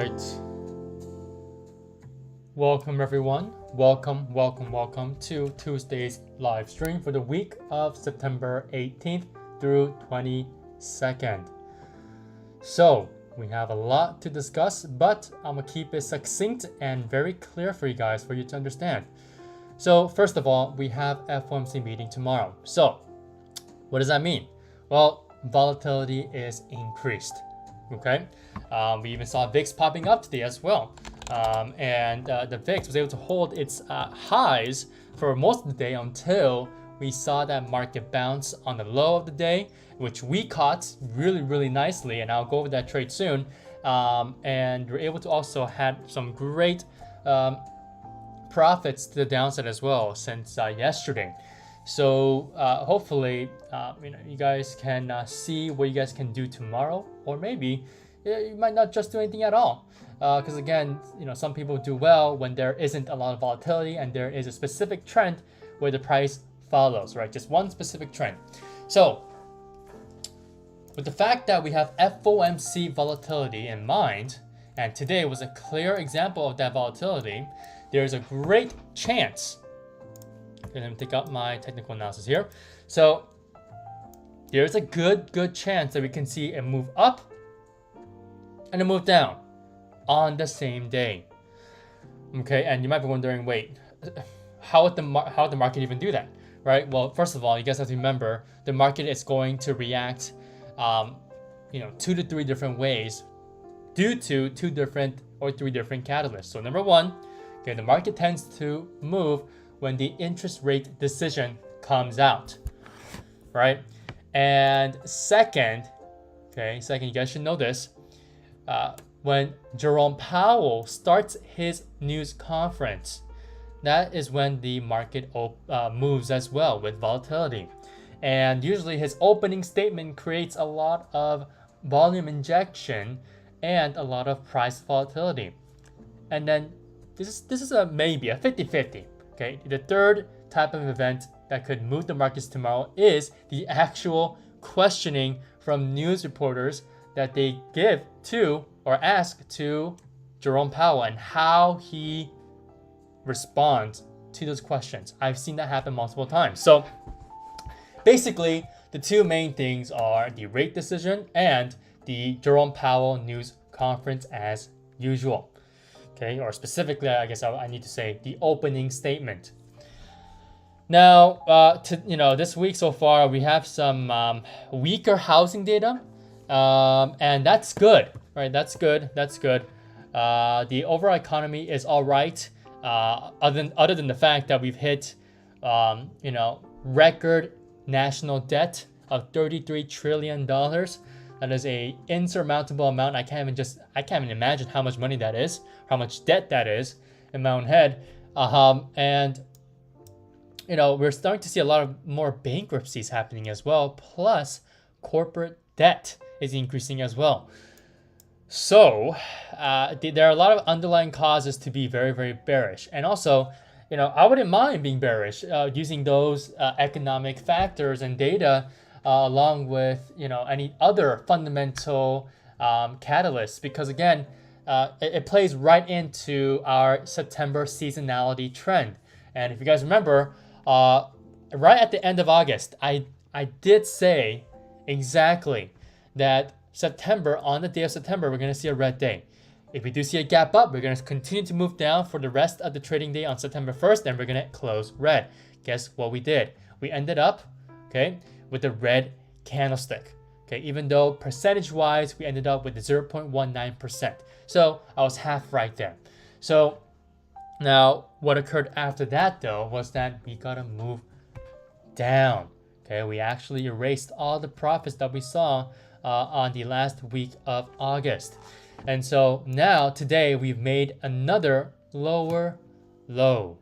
right. Welcome everyone. Welcome to Tuesday's live stream for the week of September 18th through 22nd. So, we have a lot to discuss, but I'm gonna keep it succinct and very clear for you guys for you to understand. So, first of all, we have FOMC meeting tomorrow. So, what does that mean? Well, volatility is increased. Okay, we even saw VIX popping up today as well, and the VIX was able to hold its highs for most of the day until we saw that market bounce on the low of the day, which we caught really nicely, and I'll go over that trade soon. And we're able to also had some great profits to the downside as well since yesterday. So hopefully, you guys can see what you guys can do tomorrow, or maybe you might not just do anything at all. Because again, some people do well when there isn't a lot of volatility and there is a specific trend where the price follows, right? Just one specific trend. So with the fact that we have FOMC volatility in mind, and today was a clear example of that volatility, there's a great chance. Let me take out my technical analysis here. So there's a good chance that we can see a move up and a move down on the same day. Okay, and you might be wondering, wait, how would the market even do that, right? Well, first of all, you guys have to remember the market is going to react, 2 to 3 different ways due to 2 different or 3 different catalysts. So number one, okay, the market tends to move when the interest rate decision comes out, right? And second, you guys should know this. When Jerome Powell starts his news conference, that is when the market moves as well with volatility. And usually his opening statement creates a lot of volume injection and a lot of price volatility. And then this is a maybe, a 50-50. Okay, the third type of event that could move the markets tomorrow is the actual questioning from news reporters that they give to or ask to Jerome Powell and how he responds to those questions. I've seen that happen multiple times. So basically, the two main things are the rate decision and the Jerome Powell news conference as usual. Okay, or specifically, I guess I need to say the opening statement. Now, this week so far, we have some weaker housing data, and that's good, right? That's good. The overall economy is all right, other than the fact that we've hit, record national debt of $33 trillion. That is a insurmountable amount. I can't even imagine how much money that is, how much debt that is in my own head. And we're starting to see a lot of more bankruptcies happening as well. Plus, corporate debt is increasing as well. So there are a lot of underlying causes to be very, very bearish. And also, I wouldn't mind being bearish using those economic factors and data along with any other fundamental catalysts, because again, it plays right into our September seasonality trend. And if you guys remember, right at the end of August, I did say exactly that on the day of September, we're going to see a red day. If we do see a gap up, we're going to continue to move down for the rest of the trading day on September 1st, and we're going to close red. Guess what we did? We ended up, with a red candlestick. Even though percentage-wise, we ended up with 0.19%. So I was half right there. So now what occurred after that, though, was that we got to move down. We actually erased all the profits that we saw on the last week of August. And so now today we've made another lower low.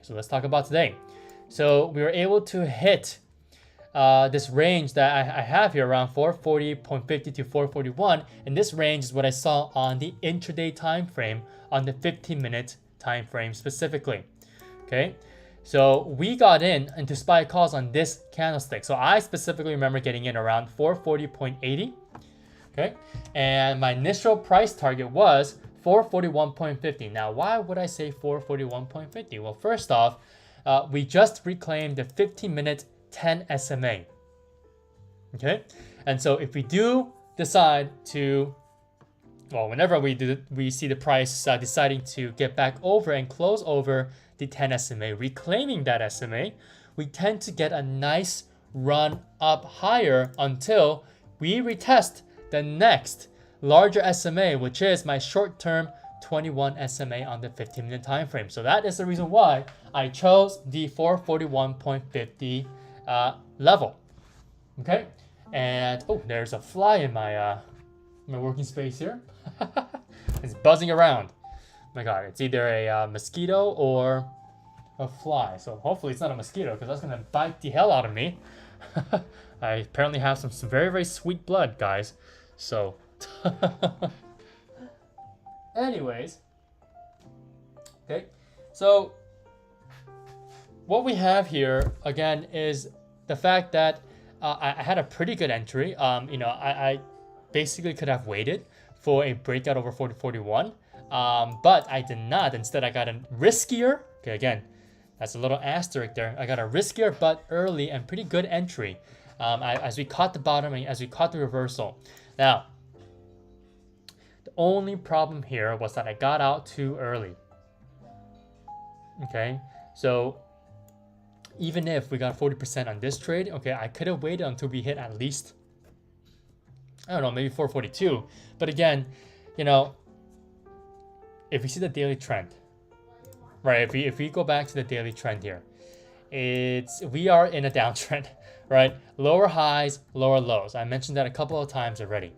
So let's talk about today. So we were able to hit this range that I have here around 440.50 to 441, and this range is what I saw on the intraday time frame, on the 15-minute time frame specifically. So we got into SPY calls on this candlestick. So I specifically remember getting in around 440.80. And my initial price target was 441.50. Now, why would I say 441.50? Well, first off, we just reclaimed the 15-minute 10 SMA. And so if we do decide to, whenever we see the price deciding to get back over and close over the 10 SMA, reclaiming that SMA, we tend to get a nice run up higher until we retest the next larger SMA, which is my short-term 21 SMA on the 15-minute time frame. So that is the reason why I chose the 441.50 level. And there's a fly in my working space here. It's buzzing around. My God, it's either a mosquito or a fly. So hopefully it's not a mosquito, because that's gonna bite the hell out of me. I apparently have some very, very sweet blood, guys. So anyways, so what we have here again is the fact that I had a pretty good entry. I basically could have waited for a breakout over 4041, but I did not. Instead, I got a riskier. Again, that's a little asterisk there. I got a riskier but early and pretty good entry as we caught the bottom and as we caught the reversal. Now, the only problem here was that I got out too early. So even if we got 40% on this trade, I could have waited until we hit at least, I don't know, maybe 442. But again, if we see the daily trend, right? If we go back to the daily trend here, we are in a downtrend, right? Lower highs, lower lows. I mentioned that a couple of times already.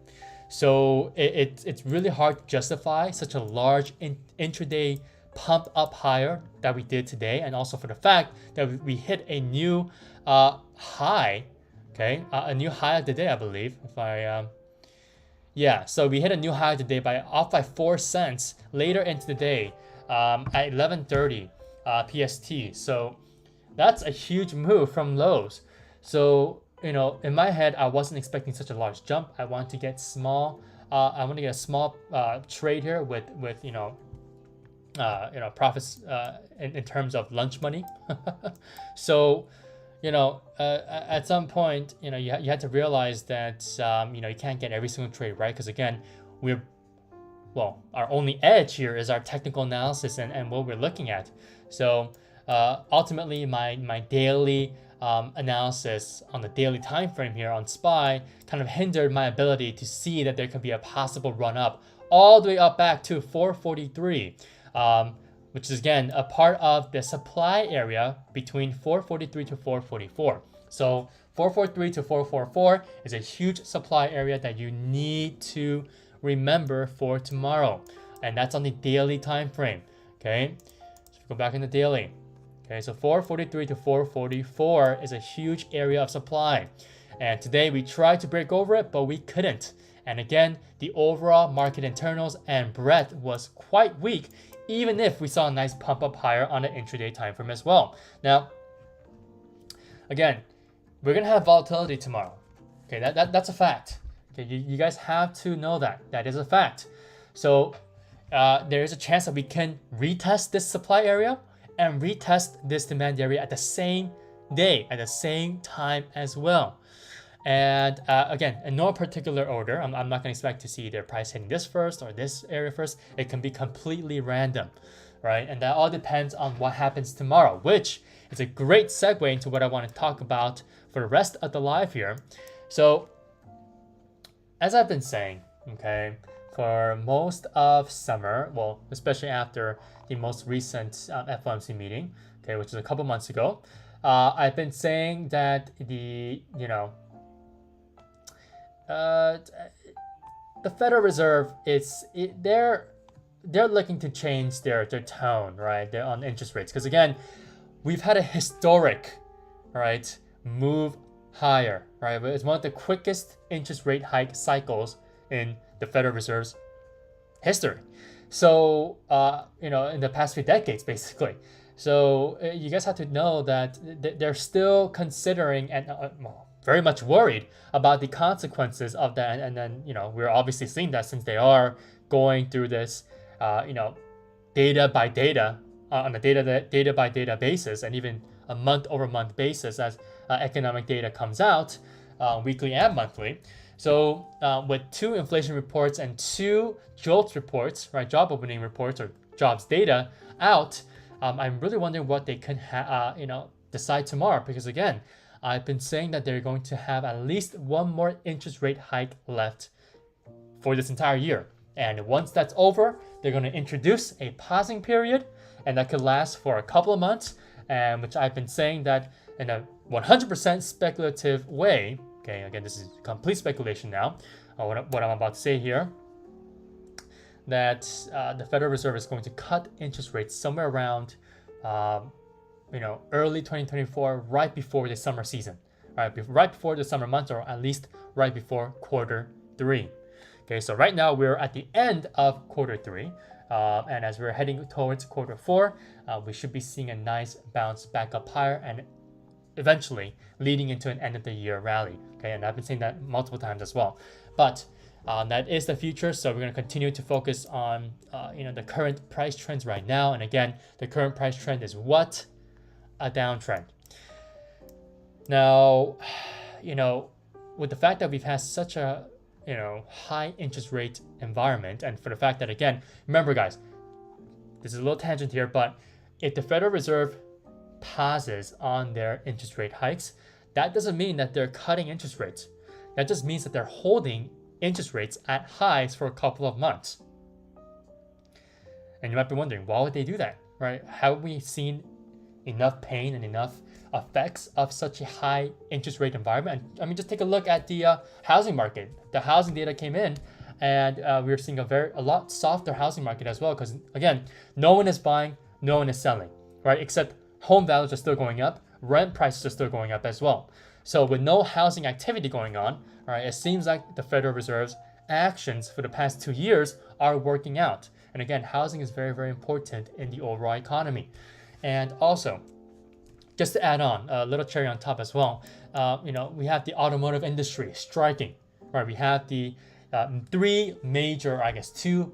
So it's really hard to justify such a large intraday pump up higher that we did today, and also for the fact that we hit a new high, okay, a new high of the day, I believe. If I yeah, so we hit a new high today off by 4 cents later into the day at 11:30 PST. So that's a huge move from lows. So in my head, I wasn't expecting such a large jump. I want to get small. I want to get a small trade here with profits in terms of lunch money. So at some point, you had to realize that you can't get every single trade right, because again, our only edge here is our technical analysis and what we're looking at. So ultimately, my daily analysis on the daily time frame here on SPY kind of hindered my ability to see that there could be a possible run up all the way up back to 443, which is again a part of the supply area between 443 to 444. So 443 to 444 is a huge supply area that you need to remember for tomorrow, and that's on the daily time frame. Okay, so go back in the daily. Okay, so 443 to 444 is a huge area of supply, and today we tried to break over it, but we couldn't. And again, the overall market internals and breadth was quite weak, even if we saw a nice pump up higher on the intraday time frame as well. Now, again, we're gonna have volatility tomorrow. Okay, that's a fact. Okay, you guys have to know that is a fact. So there is a chance that we can retest this supply area and retest this demand area at the same day, at the same time as well. And again, in no particular order. I'm not going to expect to see either price hitting this first or this area first. It can be completely random, right? And that all depends on what happens tomorrow, which is a great segue into what I want to talk about for the rest of the live here. So, as I've been saying, okay, for most of summer, well, especially after the most recent FOMC meeting, okay, which is a couple months ago, I've been saying that the Federal Reserve they're looking to change their tone, right? They're on interest rates, because again, we've had a historic, right, move higher, right? It's one of the quickest interest rate hike cycles in the Federal Reserve's history. So in the past few decades, basically. So you guys have to know that they're still considering and very much worried about the consequences of that. And then we're obviously seeing that, since they are going through this data by data on a data by data basis, and even a month over month basis as economic data comes out weekly and monthly. So with 2 inflation reports and 2 JOLTS reports, right, job opening reports or jobs data out, I'm really wondering what they can decide tomorrow, because again, I've been saying that they're going to have at least one more interest rate hike left for this entire year. And once that's over, they're going to introduce a pausing period, and that could last for a couple of months, and which I've been saying that in a 100% speculative way. Okay, again, this is complete speculation now, what I'm about to say here, that the Federal Reserve is going to cut interest rates somewhere around early 2024, right before the summer season, right before the summer months, or at least right before quarter 3. Okay, so right now we're at the end of quarter 3, and as we're heading towards quarter 4, we should be seeing a nice bounce back up higher, and eventually leading into an end of the year rally. Okay, and I've been saying that multiple times as well. But that is the future, so we're going to continue to focus on the current price trends right now. And again, the current price trend is what? A downtrend. Now, with the fact that we've had such a high interest rate environment, and for the fact that, again, remember guys, this is a little tangent here, but if the Federal Reserve pauses on their interest rate hikes, that doesn't mean that they're cutting interest rates. That just means that they're holding interest rates at highs for a couple of months. And you might be wondering, why would they do that, right? Have we seen enough pain and enough effects of such a high interest rate environment. And, I mean, just take a look at the housing market. The housing data came in, and we're seeing a lot softer housing market as well, because again, no one is buying, no one is selling, right? Except home values are still going up, rent prices are still going up as well. So with no housing activity going on, right, it seems like the Federal Reserve's actions for the past 2 years are working out. And again, housing is very, very important in the overall economy. And also, just to add on, a little cherry on top as well, we have the automotive industry striking, right? We have the two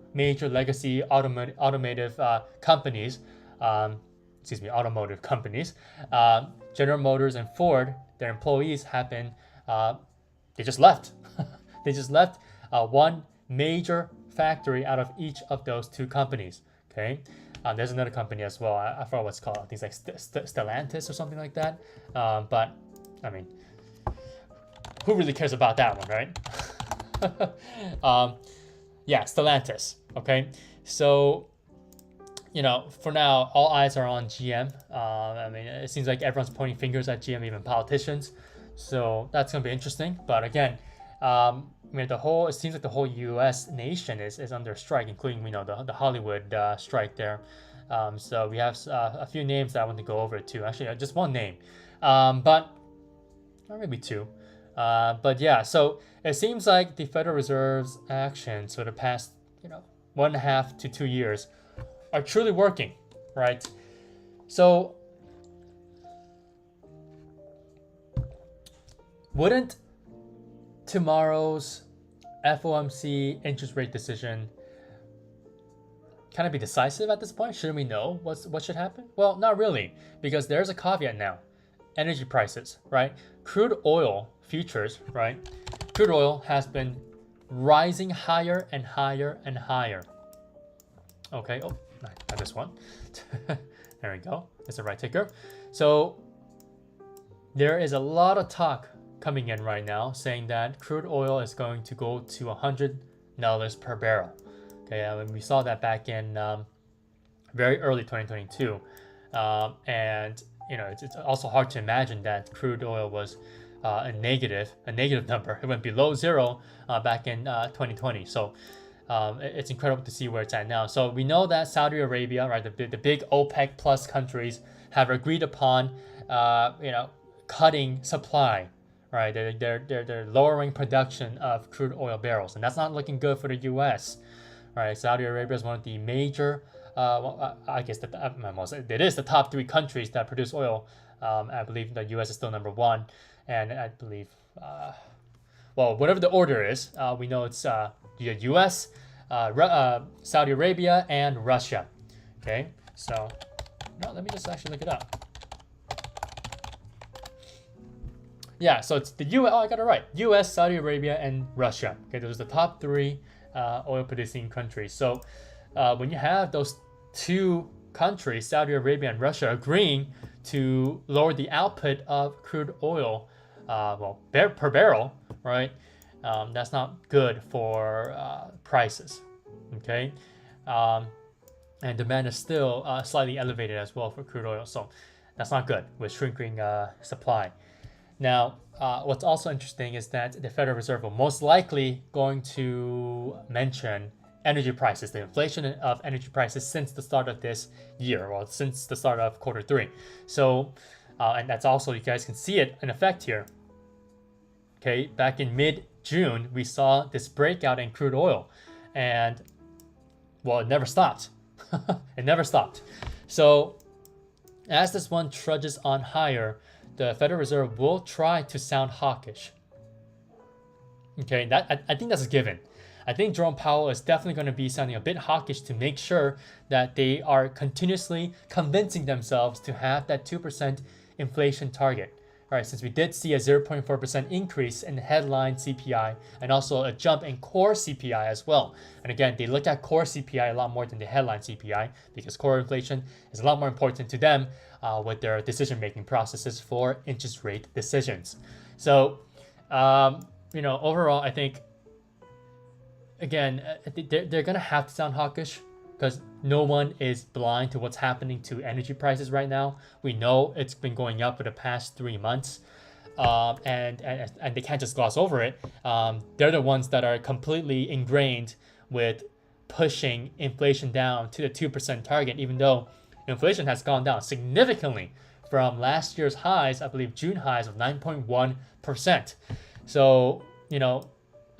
major legacy automotive companies, automotive companies, General Motors and Ford. Their employees have been, they just left. They just left one major factory out of each of those two companies. Okay, there's another company as well. I forgot what it's called. I think it's like Stellantis or something like that. But I mean, who really cares about that one, right? Yeah, Stellantis. Okay, so for now, all eyes are on GM. I mean, it seems like everyone's pointing fingers at GM, even politicians. So that's gonna be interesting. But again, it seems like the whole U.S. nation is under strike, including the Hollywood strike there. So we have a few names that I want to go over too. Actually, just one name, or maybe two. But yeah, so it seems like the Federal Reserve's actions for the past 1.5 to 2 years are truly working, right? So wouldn't tomorrow's FOMC interest rate decision kind of be decisive at this point? Shouldn't we know what should happen? Well, not really, because there's a caveat now. Energy prices, right? Crude oil futures, right? Crude oil has been rising higher and higher and higher. Okay, oh, not this one. There we go. It's the right ticker. So there is a lot of talk coming in right now saying that crude oil is going to go to $100 per barrel. Okay, we saw that back in very early 2022, and it's also hard to imagine that crude oil was a negative number. It went below zero back in 2020. So it's incredible to see where it's at now. So we know that Saudi Arabia, right, the big OPEC plus countries have agreed upon, cutting supply. Right, they're lowering production of crude oil barrels, and that's not looking good for the U.S. Right, Saudi Arabia is one of the major, I guess it is the top 3 countries that produce oil. I believe the U.S. is still number 1, and I believe, whatever the order is, we know it's the U.S., Saudi Arabia, and Russia. Okay, so let me just actually look it up. Yeah, so it's the U.S. Oh, I got it right. U.S., Saudi Arabia, and Russia. Okay, those are the top 3 oil-producing countries. So when you have those 2 countries, Saudi Arabia and Russia, agreeing to lower the output of crude oil, per barrel, right? That's not good for prices. Okay, and demand is still slightly elevated as well for crude oil. So that's not good with shrinking supply. Now, what's also interesting is that the Federal Reserve will most likely going to mention energy prices, the inflation of energy prices since the start of this year, or since the start of Q3. So, and that's also, you guys can see it in effect here. Okay, back in mid-June, we saw this breakout in crude oil, and it never stopped. It never stopped. So, as this one trudges on higher, the Federal Reserve will try to sound hawkish. Okay, I think that's a given. I think Jerome Powell is definitely going to be sounding a bit hawkish to make sure that they are continuously convincing themselves to have that 2% inflation target. All right, since we did see a 0.4% increase in the headline CPI and also a jump in core CPI as well. And again, they look at core CPI a lot more than the headline CPI because core inflation is a lot more important to them with their decision-making processes for interest rate decisions. So, overall, I think, again, they're going to have to sound hawkish because no one is blind to what's happening to energy prices right now. We know it's been going up for the past 3 months. And they can't just gloss over it. They're the ones that are completely ingrained with pushing inflation down to the 2% target, even though inflation has gone down significantly from last year's highs, I believe June highs of 9.1%. So,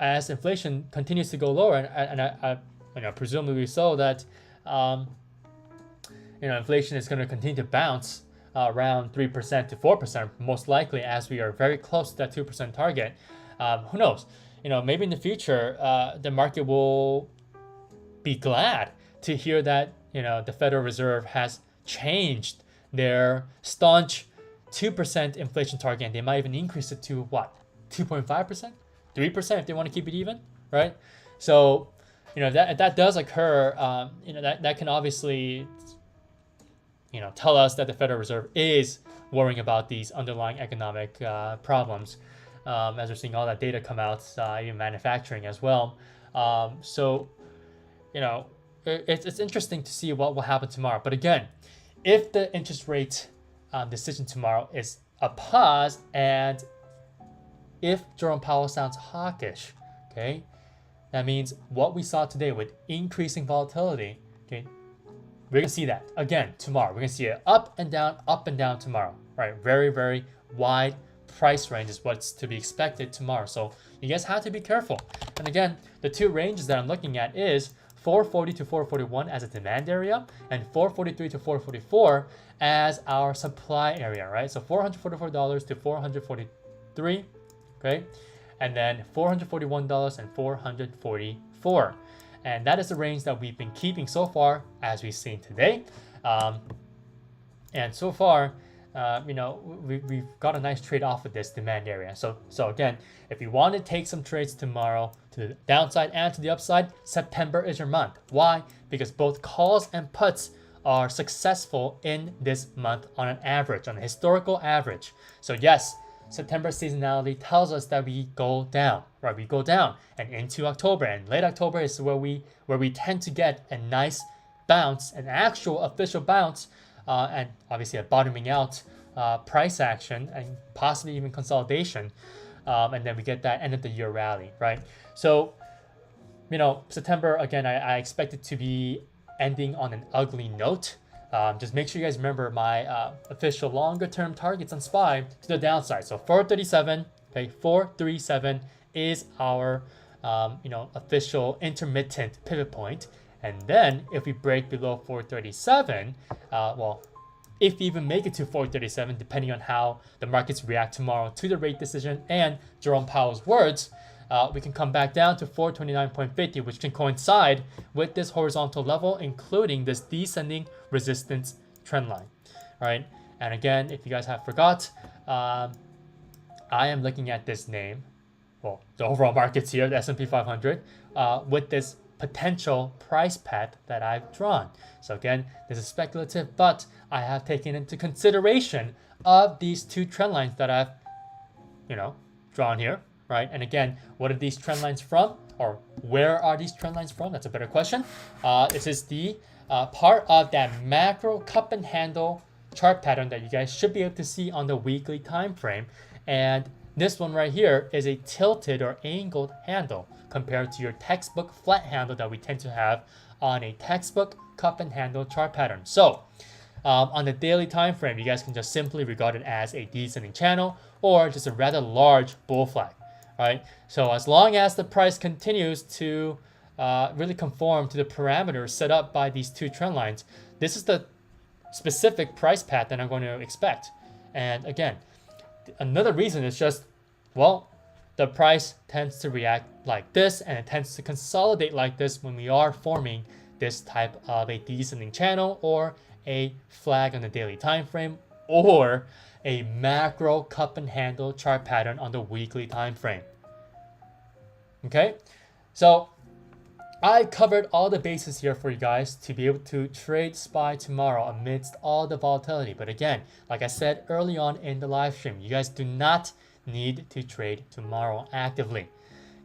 as inflation continues to go lower, and I presumably so that, inflation is going to continue to bounce around 3% to 4%, most likely, as we are very close to that 2% target. Who knows? Maybe in the future, the market will be glad to hear that, the Federal Reserve has changed their staunch 2% inflation target, and they might even increase it to what? 2.5%? 3% if they want to keep it even, right? So, that does occur, that can obviously, tell us that the Federal Reserve is worrying about these underlying economic problems, as we're seeing all that data come out, even manufacturing as well. So, it's interesting to see what will happen tomorrow. But again, if the interest rate decision tomorrow is a pause, and if Jerome Powell sounds hawkish, okay, that means what we saw today with increasing volatility, okay, we're going to see that again tomorrow. We're going to see it up and down tomorrow, right? Very, very wide price range is what's to be expected tomorrow. So you guys have to be careful. And again, the two ranges that I'm looking at is 440 to 441 as a demand area, and 443 to 444 as our supply area, right? So $444 to $443, okay? And then $441 and $444. And that is the range that we've been keeping so far, as we've seen today. And so far, we've got a nice trade off of this demand area. So again, if you want to take some trades tomorrow to the downside and to the upside, September is your month. Why? Because both calls and puts are successful in this month on an average, on a historical average. So yes, September seasonality tells us that we go down, right? We go down and into October, and late October is where we tend to get a nice bounce, an actual official bounce, and obviously a bottoming out price action and possibly even consolidation, and then we get that end of the year rally, right? So, September again, I expect it to be ending on an ugly note. Just make sure you guys remember my official longer term targets on SPY to the downside. So 437, okay, 437 is our official intermittent pivot point. And then if we break below 437, if we even make it to 437, depending on how the markets react tomorrow to the rate decision and Jerome Powell's words, we can come back down to 429.50, which can coincide with this horizontal level, including this descending resistance trend line, right? And again, if you guys have forgot, I am looking at this name, the overall markets here, the S&P 500, with this potential price path that I've drawn. So again, this is speculative, but I have taken into consideration of these two trend lines that I've, drawn here, right? And again, what are these trend lines from, or where are these trend lines from? That's a better question. This is the part of that macro cup and handle chart pattern that you guys should be able to see on the weekly time frame. And this one right here is a tilted or angled handle compared to your textbook flat handle that we tend to have on a textbook cup and handle chart pattern. So on the daily time frame, you guys can just simply regard it as a descending channel or just a rather large bull flag, right? So as long as the price continues to really conform to the parameters set up by these two trend lines, this is the specific price path that I'm going to expect. And again, another reason is just, the price tends to react like this, and it tends to consolidate like this when we are forming this type of a descending channel or a flag on the daily time frame or a macro cup and handle chart pattern on the weekly time frame. Okay, so I covered all the bases here for you guys to be able to trade SPY tomorrow amidst all the volatility. But again, like I said early on in the live stream, you guys do not need to trade tomorrow actively.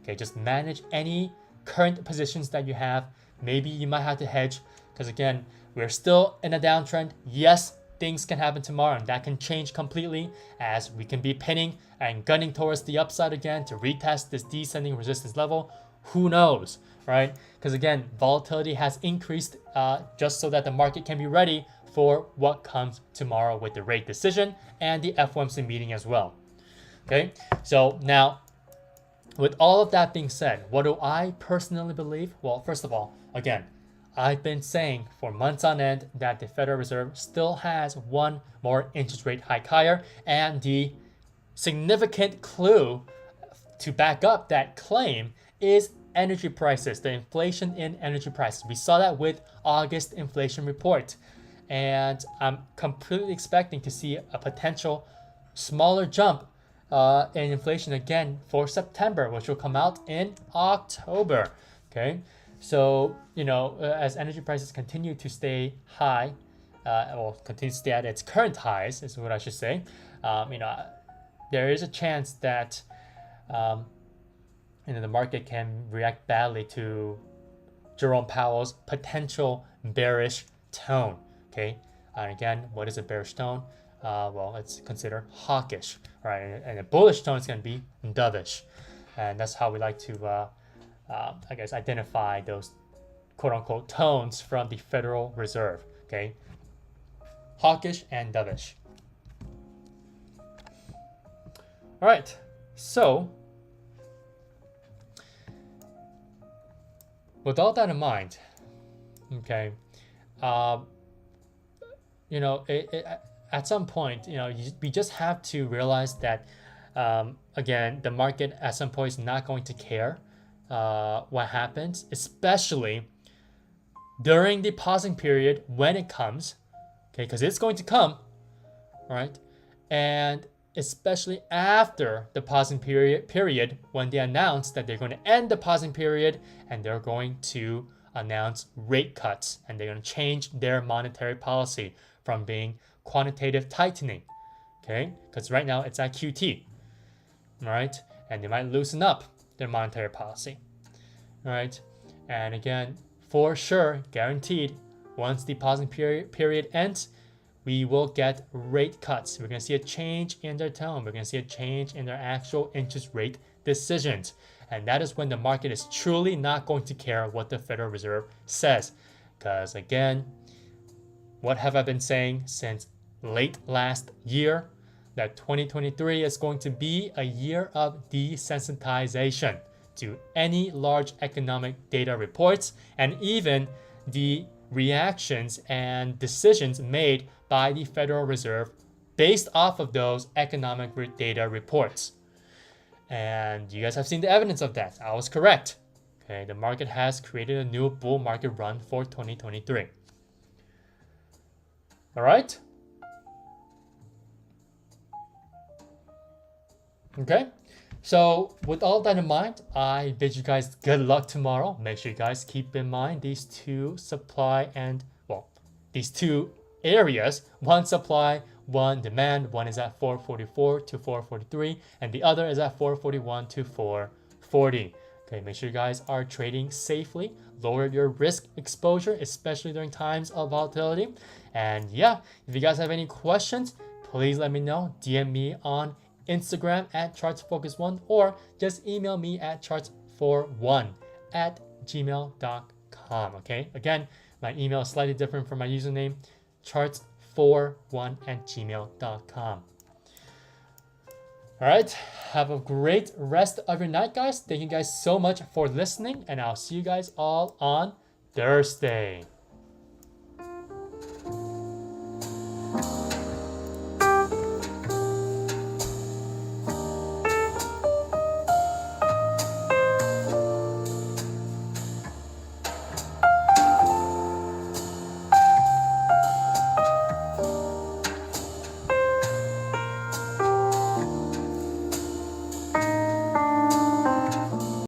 Okay, just manage any current positions that you have. maybe you might have to hedge because again, we're still in a downtrend. Yes, things can happen tomorrow and that can change completely as we can be pinning and gunning towards the upside again to retest this descending resistance level. Who knows, right? Because again, volatility has increased just so that the market can be ready for what comes tomorrow with the rate decision and the FOMC meeting as well. Okay, so now with all of that being said, what do I personally believe? Well, first of all, again, I've been saying for months on end that the Federal Reserve still has one more interest rate hike higher, and the significant clue to back up that claim is energy prices, the inflation in energy prices. We saw that with August inflation report, and I'm completely expecting to see a potential smaller jump in inflation again for September, which will come out in October. Okay, so as energy prices continue to stay high, or continue to stay at its current highs, is what I should say. There is a chance that the market can react badly to Jerome Powell's potential bearish tone. Okay, and again, what is a bearish tone? Well, it's considered hawkish, right? And a bullish tone is going to be dovish, and that's how we like to, I guess, identify those quote-unquote tones from the Federal Reserve. Okay, hawkish and dovish. All right, so with all that in mind, okay, at some point, we just have to realize that, again, the market at some point is not going to care what happens, especially during the pausing period when it comes, okay, because it's going to come, right? And especially after the pausing period when they announce that they're going to end the pausing period and they're going to announce rate cuts and they're going to change their monetary policy from being quantitative tightening, okay? Because right now it's at QT, all right? And they might loosen up their monetary policy, all right? And again, for sure, guaranteed, once the pausing period ends, we will get rate cuts. We're going to see a change in their tone. We're going to see a change in their actual interest rate decisions. And that is when the market is truly not going to care what the Federal Reserve says. Because again, what have I been saying since late last year? That 2023 is going to be a year of desensitization to any large economic data reports and even the reactions and decisions made by the Federal Reserve based off of those economic data reports. And you guys have seen the evidence of that. I was correct. Okay, the market has created a new bull market run for 2023. All right? Okay, so with all that in mind, I bid you guys good luck tomorrow. Make sure you guys keep in mind these two supply and, well, these two areas, one supply, one demand. One is at 444 to 443 and the other is at 441 to 440. Okay, make sure you guys are trading safely, lower your risk exposure, especially during times of volatility. And yeah, if you guys have any questions, please let me know. DM me on Instagram at chartsfocus1 or just email me at charts41@gmail.com. Okay, again, my email is slightly different from my username, charts41@gmail.com. All right, have a great rest of your night, guys. Thank you guys so much for listening, and I'll see you guys all on Thursday.